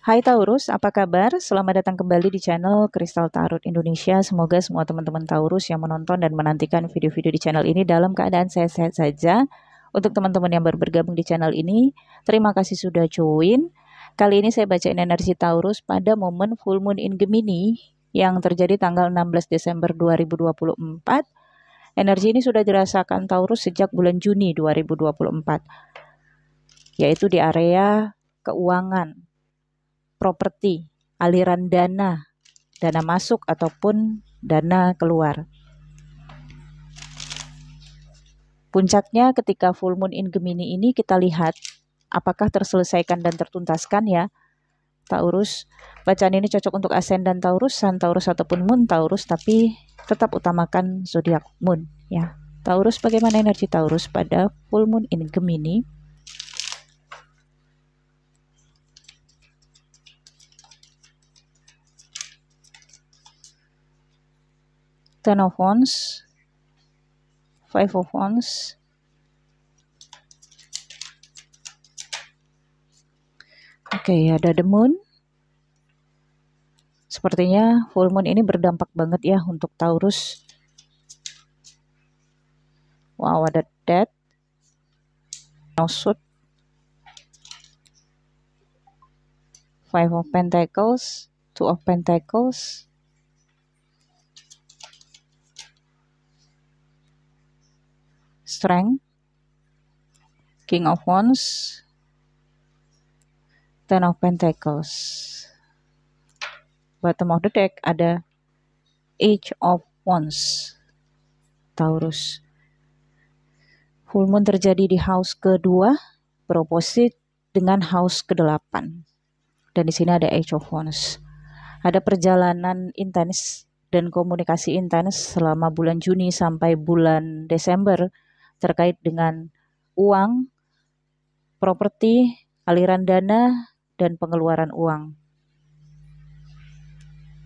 Hai Taurus, apa kabar? Selamat datang kembali di channel Kristal Tarot Indonesia. Semoga semua teman-teman Taurus yang menonton dan menantikan video-video di channel ini dalam keadaan sehat-sehat saja. Untuk teman-teman yang baru bergabung di channel ini, terima kasih sudah join. Kali ini saya bacain energi Taurus pada momen full moon in Gemini yang terjadi tanggal 16 Desember 2024. Energi ini sudah dirasakan Taurus sejak bulan Juni 2024, yaitu di area keuangan, properti, aliran dana, dana masuk ataupun dana keluar. Puncaknya ketika full moon in Gemini ini kita lihat apakah terselesaikan dan tertuntaskan ya Taurus. Bacaan ini cocok untuk ascendant Taurus, Sun Taurus ataupun Moon Taurus, tapi tetap utamakan zodiak Moon ya. Taurus, bagaimana energi Taurus pada full moon in Gemini? Ten of Wands, Five of Wands, oke, ada the Moon. Sepertinya full moon ini berdampak banget ya untuk Taurus. Wow, ada Death, no suit, Five of Pentacles, Two of Pentacles, Strength, King of Wands, Ten of Pentacles. Bottom of the deck ada Age of Wands. Taurus, full moon terjadi di house kedua, beroposit dengan house ke-8. Dan di sini ada Age of Wands. Ada perjalanan intens dan komunikasi intens selama bulan Juni sampai bulan Desember terkait dengan uang, properti, aliran dana, dan pengeluaran uang.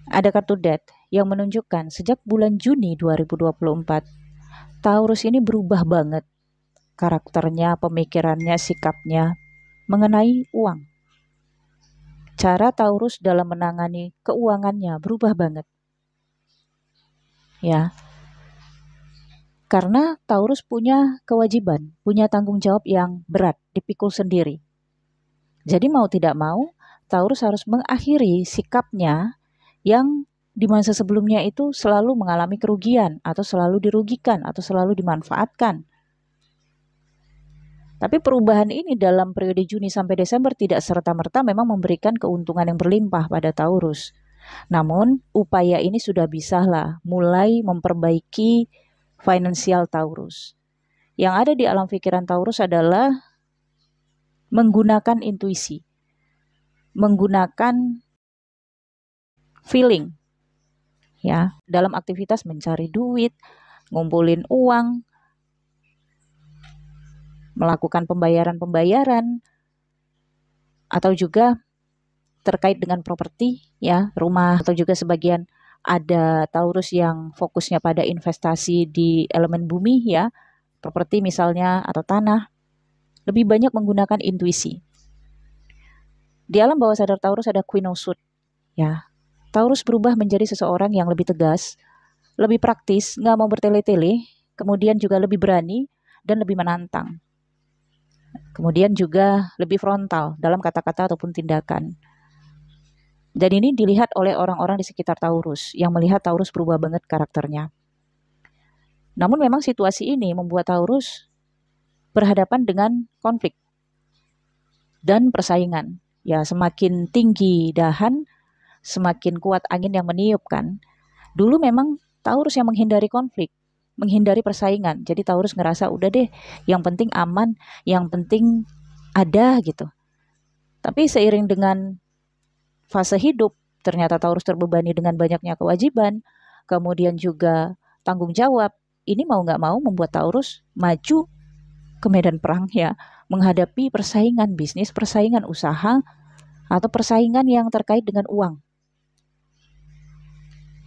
Ada kartu Death yang menunjukkan sejak bulan Juni 2024, Taurus ini berubah banget karakternya, pemikirannya, sikapnya mengenai uang. Cara Taurus dalam menangani keuangannya berubah banget. Ya. Karena Taurus punya kewajiban, punya tanggung jawab yang berat, dipikul sendiri. Jadi mau tidak mau, Taurus harus mengakhiri sikapnya yang di masa sebelumnya itu selalu mengalami kerugian, atau selalu dirugikan, atau selalu dimanfaatkan. Tapi perubahan ini dalam periode Juni sampai Desember tidak serta-merta memang memberikan keuntungan yang berlimpah pada Taurus. Namun, upaya ini sudah bisa lah mulai memperbaiki finansial Taurus. Yang ada di alam pikiran Taurus adalah menggunakan intuisi, menggunakan feeling, ya, dalam aktivitas mencari duit, ngumpulin uang, melakukan pembayaran-pembayaran, atau juga terkait dengan properti, ya, rumah, atau juga sebagian ada Taurus yang fokusnya pada investasi di elemen bumi, ya, properti misalnya atau tanah, lebih banyak menggunakan intuisi. Di alam bawah sadar Taurus ada Queen of Swords, ya. Taurus berubah menjadi seseorang yang lebih tegas, lebih praktis, nggak mau bertele-tele, kemudian juga lebih berani dan lebih menantang. Kemudian juga lebih frontal dalam kata-kata ataupun tindakan. Dan ini dilihat oleh orang-orang di sekitar Taurus yang melihat Taurus berubah banget karakternya. Namun memang situasi ini membuat Taurus berhadapan dengan konflik dan persaingan. Ya, semakin tinggi dahan, semakin kuat angin yang meniupkan. Dulu memang Taurus yang menghindari konflik, menghindari persaingan. Jadi Taurus ngerasa udah deh, yang penting aman, yang penting ada gitu. Tapi seiring dengan fase hidup, ternyata Taurus terbebani dengan banyaknya kewajiban, kemudian juga tanggung jawab. Ini mau nggak mau membuat Taurus maju ke medan perang ya, menghadapi persaingan bisnis, persaingan usaha, atau persaingan yang terkait dengan uang.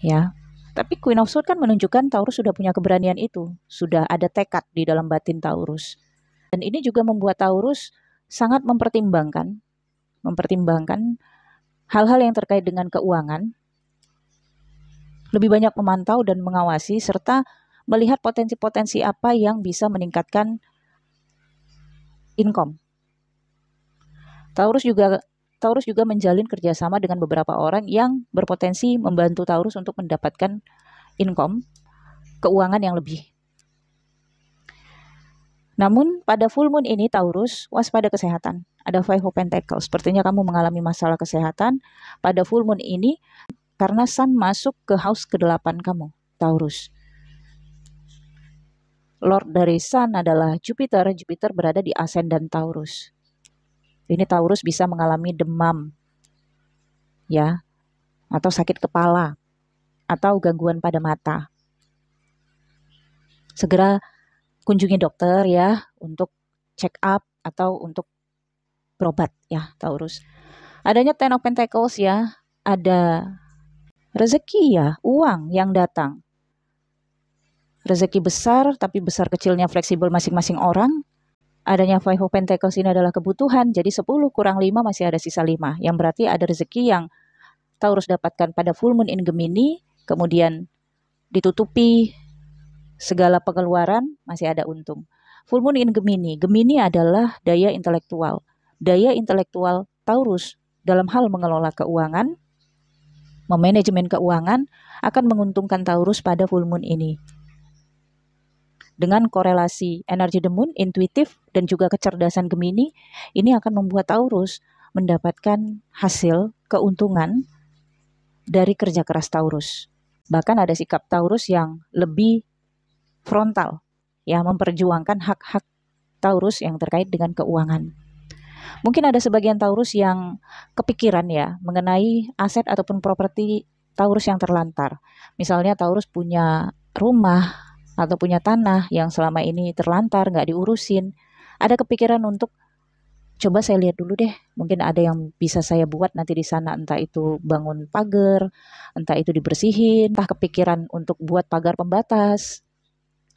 Ya, tapi Queen of Swords kan menunjukkan Taurus sudah punya keberanian itu, sudah ada tekad di dalam batin Taurus. Dan ini juga membuat Taurus sangat mempertimbangkan hal-hal yang terkait dengan keuangan, lebih banyak memantau dan mengawasi, serta melihat potensi-potensi apa yang bisa meningkatkan income. Taurus juga menjalin kerjasama dengan beberapa orang yang berpotensi membantu Taurus untuk mendapatkan income, keuangan yang lebih. Namun pada full moon ini Taurus, waspada kesehatan. Ada Five of Pentacles. Sepertinya kamu mengalami masalah kesehatan pada full moon ini karena Sun masuk ke house ke-8 kamu, Taurus. Lord dari Sun adalah Jupiter. Jupiter berada di ascendant Taurus. Ini Taurus bisa mengalami demam, ya, atau sakit kepala, atau gangguan pada mata. Segera kunjungi dokter ya untuk check up atau untuk berobat ya, Taurus. Adanya Ten of Pentacles ya, ada rezeki ya, uang yang datang. Rezeki besar, tapi besar kecilnya fleksibel masing-masing orang. Adanya Five of Pentacles ini adalah kebutuhan, jadi 10 kurang 5 masih ada sisa 5. Yang berarti ada rezeki yang Taurus dapatkan pada full moon in Gemini, kemudian ditutupi segala pengeluaran, masih ada untung. Full moon in Gemini. Gemini adalah daya intelektual. Daya intelektual Taurus dalam hal mengelola keuangan, memanajemen keuangan akan menguntungkan Taurus pada full moon ini. Dengan korelasi energi the moon, intuitif, dan juga kecerdasan Gemini, ini akan membuat Taurus mendapatkan hasil keuntungan dari kerja keras Taurus. Bahkan ada sikap Taurus yang lebih frontal, ya, memperjuangkan hak-hak Taurus yang terkait dengan keuangan. Mungkin ada sebagian Taurus yang kepikiran ya mengenai aset ataupun properti Taurus yang terlantar. Misalnya Taurus punya rumah atau punya tanah yang selama ini terlantar, nggak diurusin. Ada kepikiran untuk coba saya lihat dulu deh, mungkin ada yang bisa saya buat nanti di sana, entah itu bangun pagar, entah itu dibersihin, entah kepikiran untuk buat pagar pembatas,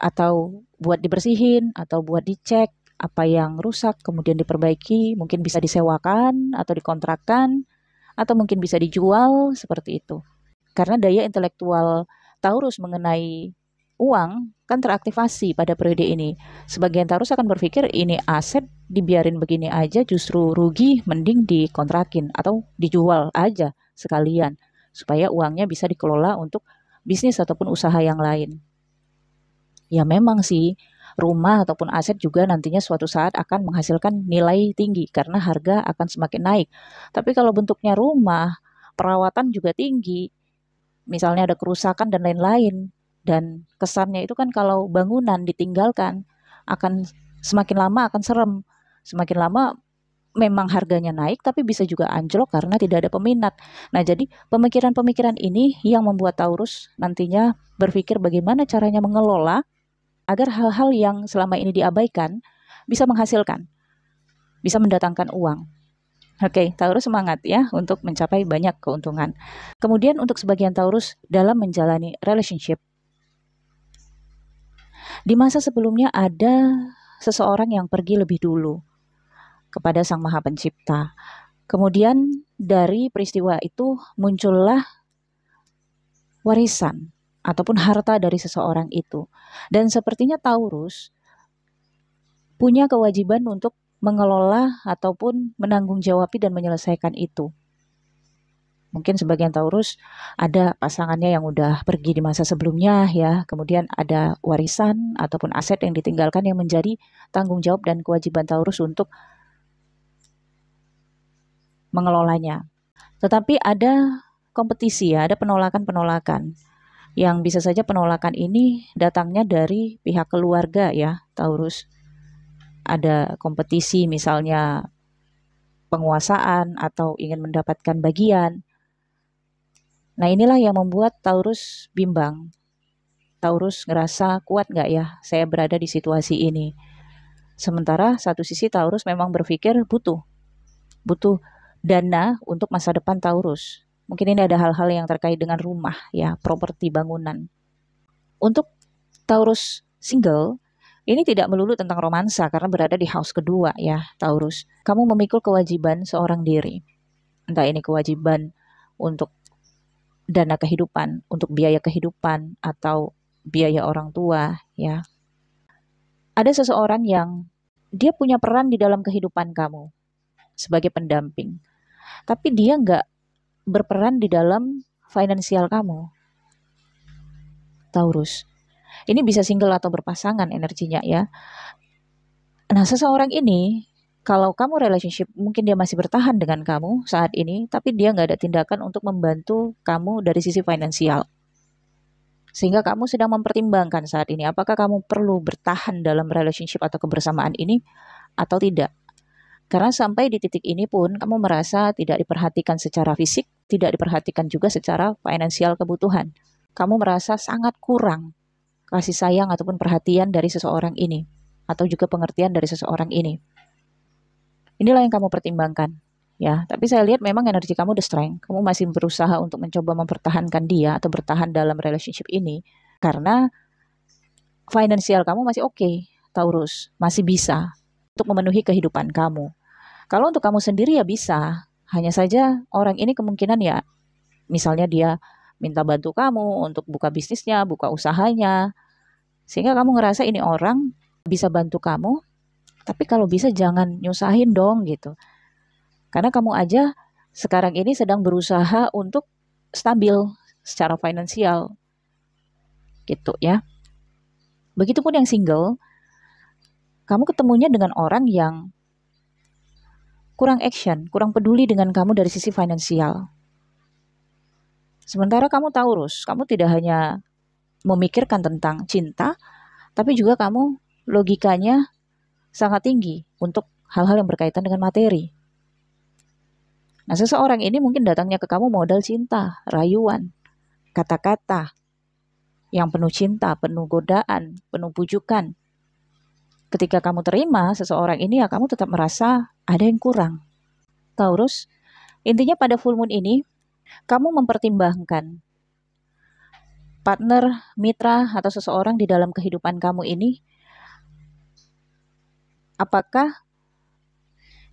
atau buat dibersihin, atau buat dicek apa yang rusak, kemudian diperbaiki, mungkin bisa disewakan atau dikontrakkan, atau mungkin bisa dijual, seperti itu. Karena daya intelektual Taurus mengenai uang kan teraktivasi pada periode ini. Sebagian Taurus akan berpikir ini aset dibiarin begini aja justru rugi, mending dikontrakin atau dijual aja sekalian supaya uangnya bisa dikelola untuk bisnis ataupun usaha yang lain. Ya memang sih, rumah ataupun aset juga nantinya suatu saat akan menghasilkan nilai tinggi karena harga akan semakin naik. Tapi kalau bentuknya rumah, perawatan juga tinggi, misalnya ada kerusakan dan lain-lain, dan kesannya itu kan kalau bangunan ditinggalkan akan semakin lama akan serem. Semakin lama memang harganya naik tapi bisa juga anjlok karena tidak ada peminat. Nah, jadi pemikiran-pemikiran ini yang membuat Taurus nantinya berpikir bagaimana caranya mengelola agar hal-hal yang selama ini diabaikan bisa menghasilkan, bisa mendatangkan uang. Oke, Taurus semangat ya untuk mencapai banyak keuntungan. Kemudian untuk sebagian Taurus dalam menjalani relationship, di masa sebelumnya ada seseorang yang pergi lebih dulu kepada Sang Maha Pencipta. Kemudian dari peristiwa itu muncullah warisan ataupun harta dari seseorang itu. Dan sepertinya Taurus punya kewajiban untuk mengelola ataupun menanggung jawabi dan menyelesaikan itu. Mungkin sebagian Taurus ada pasangannya yang udah pergi di masa sebelumnya ya, kemudian ada warisan ataupun aset yang ditinggalkan yang menjadi tanggung jawab dan kewajiban Taurus untuk mengelolanya. Tetapi ada kompetisi ya, ada penolakan-penolakan yang bisa saja penolakan ini datangnya dari pihak keluarga ya, Taurus. Ada kompetisi misalnya penguasaan atau ingin mendapatkan bagian. Nah, inilah yang membuat Taurus bimbang. Taurus ngerasa kuat nggak ya saya berada di situasi ini. Sementara satu sisi Taurus memang berpikir butuh dana untuk masa depan Taurus. Mungkin ini ada hal-hal yang terkait dengan rumah ya, properti bangunan. Untuk Taurus single, ini tidak melulu tentang romansa karena berada di house kedua ya, Taurus. Kamu memikul kewajiban seorang diri. entah ini kewajiban untuk dana kehidupan, untuk biaya kehidupan, atau biaya orang tua, ya. Ada seseorang yang dia punya peran di dalam kehidupan kamu sebagai pendamping, tapi dia nggak berperan di dalam finansial kamu, Taurus. Ini bisa single atau berpasangan energinya ya. Nah, seseorang ini, kalau kamu relationship, mungkin dia masih bertahan dengan kamu saat ini, tapi dia nggak ada tindakan untuk membantu kamu dari sisi finansial. Sehingga kamu sedang mempertimbangkan saat ini, apakah kamu perlu bertahan dalam relationship atau kebersamaan ini atau tidak. Karena sampai di titik ini pun, kamu merasa tidak diperhatikan secara fisik, tidak diperhatikan juga secara finansial kebutuhan. Kamu merasa sangat kurang kasih sayang ataupun perhatian dari seseorang ini, atau juga pengertian dari seseorang ini. Inilah yang kamu pertimbangkan, ya. Tapi saya lihat memang energi kamu the strength. Kamu masih berusaha untuk mencoba mempertahankan dia atau bertahan dalam relationship ini karena finansial kamu masih oke, Taurus, masih bisa untuk memenuhi kehidupan kamu. Kalau untuk kamu sendiri ya bisa. Hanya saja orang ini kemungkinan ya, misalnya dia minta bantu kamu untuk buka bisnisnya, buka usahanya, sehingga kamu ngerasa ini orang bisa bantu kamu, tapi kalau bisa jangan nyusahin dong gitu. Karena kamu aja sekarang ini sedang berusaha untuk stabil secara finansial gitu ya. Begitupun yang single, kamu ketemunya dengan orang yang kurang action, kurang peduli dengan kamu dari sisi finansial. Sementara kamu Taurus, kamu tidak hanya memikirkan tentang cinta, tapi juga kamu logikanya sangat tinggi untuk hal-hal yang berkaitan dengan materi. Nah, seseorang ini mungkin datangnya ke kamu modal cinta, rayuan, kata-kata yang penuh cinta, penuh godaan, penuh pujukan. Ketika kamu terima seseorang ini, ya kamu tetap merasa ada yang kurang. Taurus, intinya pada full moon ini, kamu mempertimbangkan partner, mitra, atau seseorang di dalam kehidupan kamu ini, apakah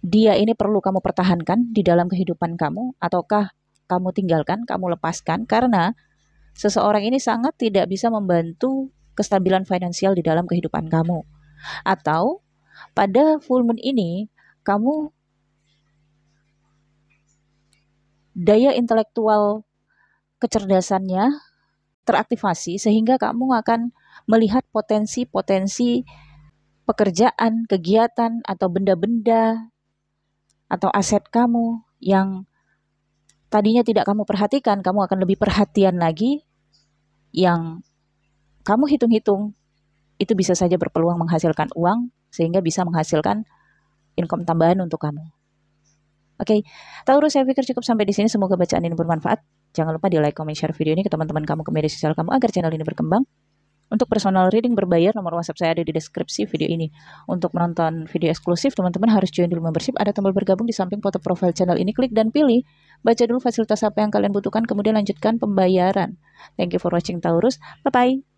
dia ini perlu kamu pertahankan di dalam kehidupan kamu, ataukah kamu tinggalkan, kamu lepaskan, karena seseorang ini sangat tidak bisa membantu kestabilan finansial di dalam kehidupan kamu. Atau pada full moon ini, kamu daya intelektual kecerdasannya teraktivasi sehingga kamu akan melihat potensi-potensi pekerjaan, kegiatan, atau benda-benda, atau aset kamu yang tadinya tidak kamu perhatikan, kamu akan lebih perhatian lagi, yang kamu hitung-hitung itu bisa saja berpeluang menghasilkan uang sehingga bisa menghasilkan income tambahan untuk kamu. Oke, Taurus, saya pikir cukup sampai di sini. Semoga bacaan ini bermanfaat. Jangan lupa di like, comment, share video ini ke teman-teman kamu, ke media sosial kamu agar channel ini berkembang. Untuk personal reading berbayar, nomor WhatsApp saya ada di deskripsi video ini. Untuk menonton video eksklusif, teman-teman harus join dulu membership. Ada tombol bergabung di samping foto profil channel ini. Klik dan pilih. Baca dulu fasilitas apa yang kalian butuhkan, kemudian lanjutkan pembayaran. Thank you for watching, Taurus. Bye-bye.